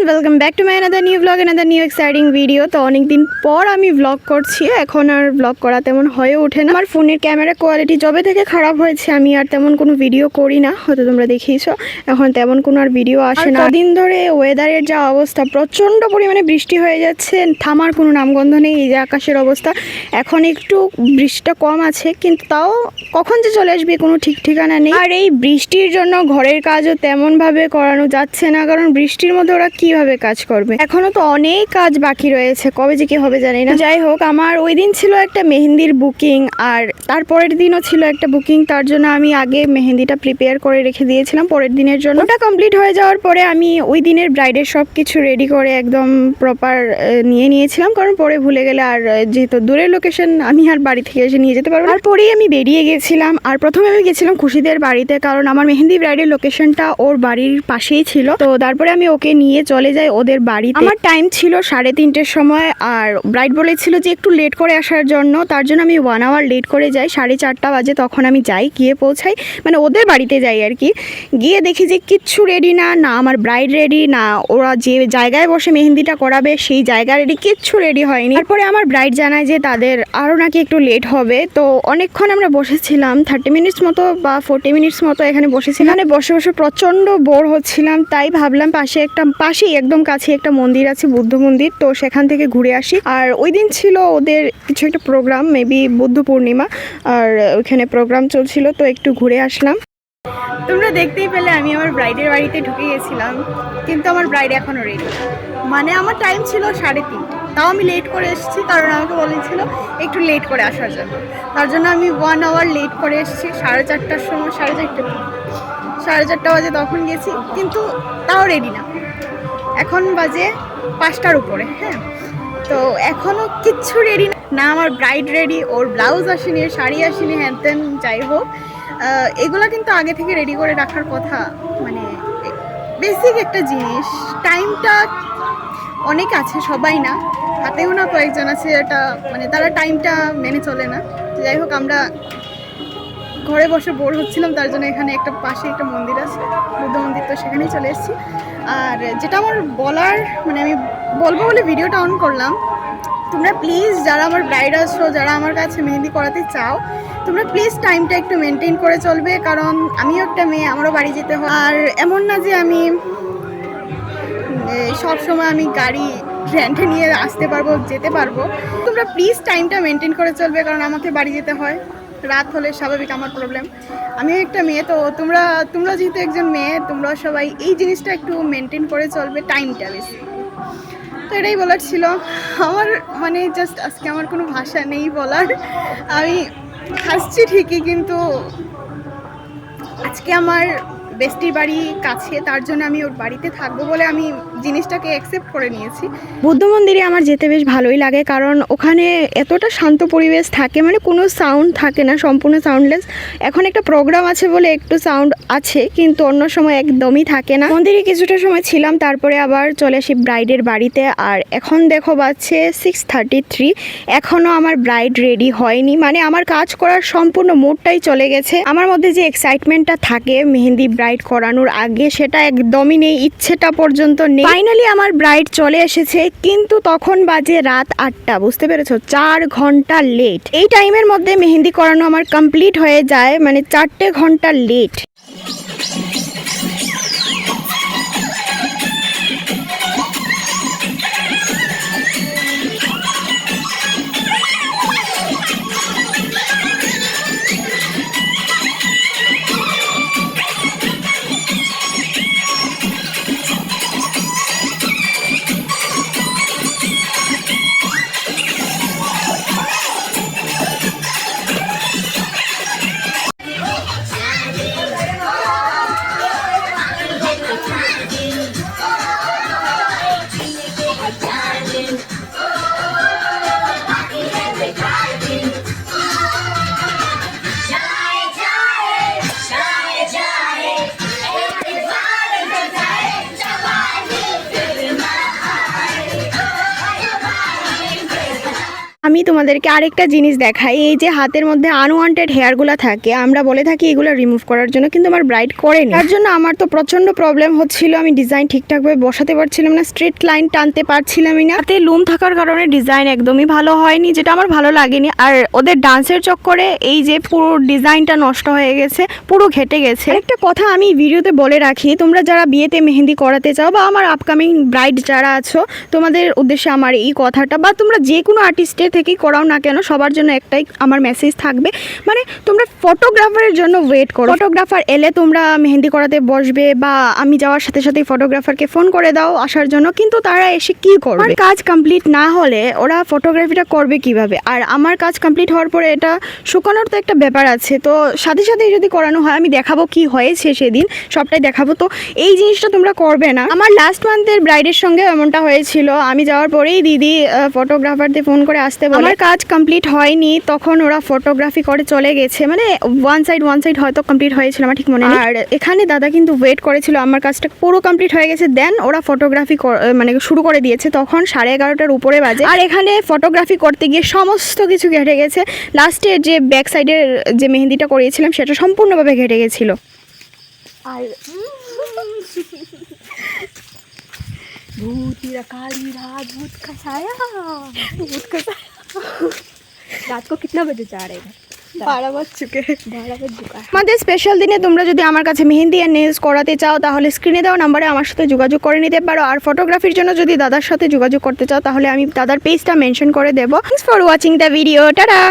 Welcome back to my another new blog, another new exciting video. তো অনেকদিন পর আমি ব্লগ করছি, এখন আর ব্লগ করা তেমন হয়ে ওঠে না। আমার ফোনের ক্যামেরা কোয়ালিটি যবে থেকে খারাপ হয়েছে আমি আর তেমন কোনো ভিডিও করি না, হয়তো তোমরা দেখিয়েছো। এখন তেমন কোনো আর ভিডিও আসে না। দিন ধরে ওয়েদারের যা অবস্থা, প্রচণ্ড পরিমাণে বৃষ্টি হয়ে যাচ্ছে, থামার কোনো নামগন্ধ নেই। এই যে আকাশের অবস্থা, এখন একটু বৃষ্টিটা কম আছে, কিন্তু তাও কখন যে চলে আসবে কোনো ঠিক ঠিকানা নেই। আর এই বৃষ্টির জন্য ঘরের কাজও তেমনভাবে করানো যাচ্ছে না, কারণ বৃষ্টির মধ্যে ওরা কিভাবে কাজ করবে। এখনো তো অনেক কাজ বাকি রয়েছে, কবে যে কি হবে জানি না। যাই হোক, আমার ওই দিন ছিল একটা মেহেন্দির বুকিং, আর তারপরের দিনও ছিল একটা বুকিং। তার জন্য আমি আগে মেহেন্দিটা প্রিপেয়ার করে রেখে দিয়েছিলাম পরের দিনের জন্য। ওটা কমপ্লিট হয়ে যাওয়ার পরে আমি ওই দিনের ব্রাইডের সব কিছু রেডি করে একদম প্রপার নিয়েছিলাম, কারণ পরে ভুলে গেলে আর যেহেতু দূরের লোকেশন আমি আর বাড়ি থেকে এসে নিয়ে যেতে পারবো। তারপরেই আমি বেরিয়ে গেছিলাম। আর প্রথমে আমি গেছিলাম খুশিদের বাড়িতে, কারণ আমার মেহেন্দি ব্রাইডের লোকেশনটা ওর বাড়ির পাশেই ছিল। তো তারপরে আমি ওকে নিয়ে চলে যাই ওদের বাড়িতে। আমার টাইম ছিল 3:30-এর সময়, আর ব্রাইড বলেছিল যে একটু লেট করে আসার জন্য। তার জন্য আমি 1 আওয়ার লেট করে যাই। 4:30 বাজে তখন আমি যাই, গিয়ে পৌঁছাই, মানে ওদের বাড়িতে যাই আর কি। গিয়ে দেখি যে কিচ্ছু রেডি না, না আমার ব্রাইড রেডি, না ওরা যে জায়গায় বসে মেহেন্দিটা করাবে সেই জায়গা রেডি, কিচ্ছু রেডি হয়নি। তারপরে আমার ব্রাইড জানায় যে তাদের আরও নাকি একটু লেট হবে। তো অনেকক্ষণ আমরা বসেছিলাম, 30 মিনিটস মতো বা 40 মিনিটস মতো এখানে বসেছিলাম। এখানে বসে বসে প্রচণ্ড বোর হচ্ছিলাম, তাই ভাবলাম পাশেই একদম কাছে একটা মন্দির আছে, বুদ্ধ মন্দির, তো সেখান থেকে ঘুরে আসি। আর ওই দিন ছিল ওদের কিছু একটা প্রোগ্রাম, মেবি বুদ্ধ পূর্ণিমা, আর ওইখানে প্রোগ্রাম চলছিল, তো একটু ঘুরে আসলাম। তোমরা দেখতেই পেলে আমি আমার ব্রাইডের বাড়িতে ঢুকে গেছিলাম, কিন্তু আমার ব্রাইড এখনও রেডি। মানে আমার টাইম ছিল 3:30, তাও আমি লেট করে এসেছি, কারণ আমাকে বলেছিল একটু লেট করে আসার জন্য। তার জন্য আমি 1 আওয়ার লেট করে এসেছি। 4:30টার সময়, 4:30 বাজে তখন গেছি, কিন্তু তাও রেডি না। এখন বাজে 5টার উপরে। হ্যাঁ, তো এখনও কিচ্ছু রেডি না। আমার ব্রাইড রেডি, ওর ব্লাউজ আসেনি, শাড়ি আসেনি, হ্যান ত্যান। যাই হোক, এগুলো কিন্তু আগে থেকে রেডি করে রাখার কথা, মানে বেসিক একটা জিনিস। টাইমটা অনেক আছে, সবাই না, হাতেও না কয়েকজন আছে এটা, মানে তারা টাইমটা মেনে চলে না। যাই হোক, আমরা ঘরে বসে বোর হচ্ছিলাম, তার জন্য এখানে একটা পাশে একটা মন্দির আছে, বুদ্ধ মন্দির, তো সেখানেই চলে এসেছি। আর যেটা আমার বলার, মানে আমি বলবো বলে ভিডিওটা অন করলাম, তোমরা প্লিজ যারা আমার ব্রাইড আছো, যারা আমার কাছে মেহেন্দি করাতে চাও, তোমরা প্লিজ টাইমটা একটু মেনটেন করে চলবে, কারণ আমিও একটা মেয়ে, আমারও বাড়ি যেতে হয়। আর এমন না যে আমি সব সময় আমি গাড়ি রেন্টে নিয়ে আসতে পারবো, যেতে পারবো। তোমরা প্লিজ টাইমটা মেনটেন করে চলবে, কারণ আমাকে বাড়ি যেতে হয়, রাত হলে স্বাভাবিক আমার প্রবলেম। আমিও একটা মেয়ে, তো তোমরা যেহেতু একজন মেয়ে, তোমরা সবাই এই জিনিসটা একটু মেনটেন করে চলবে, টাইমটা বেশি। তো এটাই বলার ছিল আমার, মানে জাস্ট আজকে আমার কোনো ভাষা নেই বলার। আমি হাসছি ঠিকই, কিন্তু আজকে আমার বেস্টির বাড়ি কাছে, তার জন্য আমি ওর বাড়িতে থাকবো বলে আমি জিনিসটাকে অ্যাকসেপ্ট করে নিয়েছি। বুদ্ধ মন্দিরে আমার যেতে বেশ ভালোই লাগে, কারণ ওখানে এতটা শান্ত পরিবেশ থাকে, মানে কোনো সাউন্ড থাকে না, সম্পূর্ণ সাউন্ডলেস। এখন একটা প্রোগ্রাম আছে বলে একটু সাউন্ড আছে, কিন্তু অন্য সময় একদমই থাকে না। মন্দিরে কিছুটা সময় ছিলাম, তারপরে আবার চলে আসি ব্রাইডের বাড়িতে। আর এখন দেখো বাজছে 6:33, এখনও আমার ব্রাইড রেডি হয়নি। মানে আমার কাজ করার সম্পূর্ণ মুডটাই চলে গেছে। আমার মধ্যে যে এক্সাইটমেন্টটা থাকে মেহেন্দি ব্রাইড করানোর আগে, সেটা একদমই নেই, ইচ্ছেটা পর্যন্ত নেই। ফাইনালি আমার ব্রাইড চলে এসেছে, কিন্তু তখন বাজে রাত 8টা, বুঝতে পেরেছো, 4 ঘন্টা লেট। এই টাইমের মধ্যে মেহেন্দি করানো আমার কমপ্লিট হয়ে যায়, মানে 4টে ঘন্টা লেট। আমি তোমাদেরকে আরেকটা জিনিস দেখাই। এই যে হাতের মধ্যে আনওয়ান্টেড হেয়ারগুলো থাকে, আমরা বলে থাকি এগুলো রিমুভ করার জন্য, কিন্তু আমার ব্রাইড করেনি। তার জন্য আমার তো প্রচন্ড প্রবলেম হচ্ছিল, আমি ডিজাইন ঠিকঠাকভাবে বসাতে পারছিলাম না, স্ট্রেট লাইন টানতে পারছিলামই না। হাতে লুম থাকার কারণে ডিজাইন একদমই ভালো হয়নি, যেটা আমার ভালো লাগেনি। আর ওদের ডান্সের চক্করে এই যে পুরো ডিজাইনটা নষ্ট হয়ে গেছে, পুরো ঘেটে গেছে। একটা কথা আমি ভিডিওতে বলে রাখি, তোমরা যারা বিয়েতে মেহেন্দি করাতে চাও বা আমার আপকামিং ব্রাইড যারা আছো, তোমাদের উদ্দেশ্যে আমার এই কথাটা, বা তোমরা যে কোনো আর্টিস্টের থেকেই করাও না কেন, সবার জন্য একটাই আমার মেসেজ থাকবে, মানে তোমরা ফটোগ্রাফারের জন্য ওয়েট করো। ফটোগ্রাফার এলে তোমরা মেহেন্দি করাতে বসবে, বা আমি যাওয়ার সাথে সাথে ফটোগ্রাফারকে ফোন করে দাও আসার জন্য, কিন্তু তারা এসে কি করবে? কাজ কমপ্লিট না হলে ওরা ফটোগ্রাফিটা করবে কিভাবে? আর আমার কাজ কমপ্লিট হওয়ার পরে এটা শুকানোর তো একটা ব্যাপার আছে, তো সাথে সাথেই যদি করানো হয় আমি দেখাবো কি হয়েছে সেদিন, সবটাই দেখাবো। তো এই জিনিসটা তোমরা করবে না। আমার লাস্ট মান্থের ব্রাইডের সঙ্গে এমনটা হয়েছিল, আমি যাওয়ার পরেই দিদি ফটোগ্রাফারদের ফোন করে আসতে বলে। আমার কাজ কমপ্লিট হয়নি, তখন ওরা ফটোগ্রাফি করে চলে গেছে, মানে ওয়ান সাইড হয়তো কমপ্লিট হয়েছিল, আমার ঠিক মনে নেই। আর এখানে দাদা কিন্তু ওয়েট করেছিল, আমার কাজটা পুরো কমপ্লিট হয়ে গেছে, দেন ওরা ফটোগ্রাফি মানে শুরু করে দিয়েছে। তখন 11:30টার উপরে বাজে, আর এখানে ফটোগ্রাফি করতে গিয়ে সমস্ত কিছু ঘেটে গেছে। লাস্টে যে ব্যাক সাইডের যে মেহেন্দিটা করিয়েছিলাম সেটা সম্পূর্ণভাবে ঘেটে গেছিল। আর भूत मेरा काली रात, भूत का साया, भूत का साया। रात को कितना बजे जा रहे हैं? 12 बज चुका है। আমাদের স্পেশাল দিনে তোমরা যদি আমার কাছে মেহেন্দি আর নেলস করাতে চাও, তাহলে স্ক্রিনে দেওয়া নাম্বারে আমার সাথে যোগাযোগ করে নিতে পারো। আর ফটোগ্রাফির জন্য যদি দাদার সাথে যোগাযোগ করতে চাও, তাহলে আমি দাদার পেজটা মেনশন করে দেবো। Thanks for watching the video, tata.